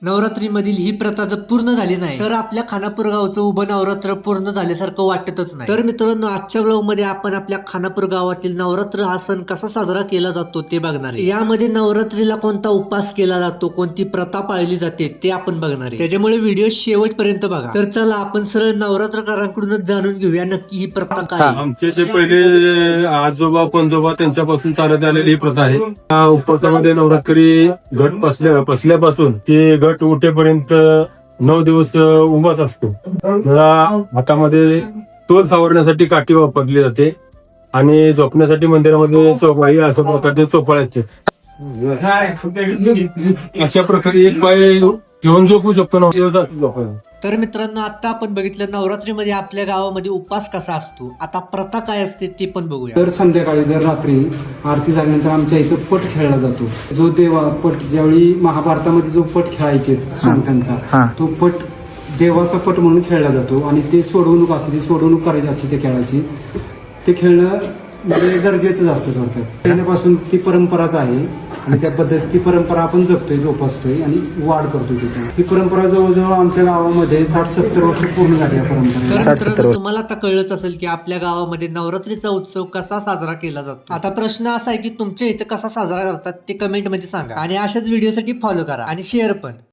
नवरात्रीमधील ही प्रथा जर पूर्ण झाली नाही तर आपल्या खानापूर गावचं उभं नवरात्र पूर्ण झाल्यासारखं वाटतच नाही. तर मित्रांनो, आजच्या ब्लॉग मध्ये आपण आपल्या खानापूर गावातील नवरात्र हा सण कसा साजरा केला जातो ते बघणार आहे. यामध्ये नवरात्रीला कोणता उपास केला जातो, कोणती प्रथा पाळली जाते ते आपण बघणार आहे. त्याच्यामुळे व्हिडिओ शेवटपर्यंत बघा. तर चला आपण सरळ नवरात्रकारांकडूनच जाणून घेऊया नक्की ही प्रथा काय आहे. आमचे जे पहिले आजोबा पणजोबा त्यांच्यापासून चालत आलेली ही प्रथा आहे. या उपवासामध्ये नवरात्री घट बसल्यापासून ते घट उठेपर्यंत 9 दिवस उपवास असतो. त्याला हातामध्ये तोल सावरण्यासाठी काठी वापरली जाते आणि झोपण्यासाठी मंदिरामध्ये चोपाई अशा प्रकारचे चोपाळ असते. अशा प्रकारे एक पाय घेऊन झोपू शकतो. तर मित्रांनो, आता आपण बघितलं नवरात्रीमध्ये आपल्या गावामध्ये उपास कसा असतो. आता प्रथा काय असते ते पण बघूया. दर संध्याकाळी दर रात्री आरती झाल्यानंतर आमच्या इथं पट खेळला जातो. जो देवा पट ज्यावेळी महाभारतामध्ये जो पट खेळायचे स्वामींचा तो पट देवाचा पट म्हणून खेळला जातो आणि ते सोडवणूक असते, ती सोडवणूक करायची असते ते खेळायची. ते खेळणं म्हणजे गरजेचंच असतं थोडक्यात. पहिल्यापासून ती परंपराच आहे आणि त्या पद्धती ती परंपरा आपण जपतोय, जोपासतोय आणि वाढ करतोय तिथे. ही परंपरा जवळजवळ आमच्या गावामध्ये 60-70 वर्ष पूर्ण झाली या परंपरेला. तर मित्रांनो, तुम्हाला आता कळलंच असेल की आपल्या गावामध्ये नवरात्रीचा उत्सव कसा साजरा केला जातो. आता प्रश्न असा आहे की तुमच्या इथे कसा साजरा करतात ते कमेंट मध्ये सांगा आणि अशाच व्हिडिओसाठी फॉलो करा आणि शेअर पण.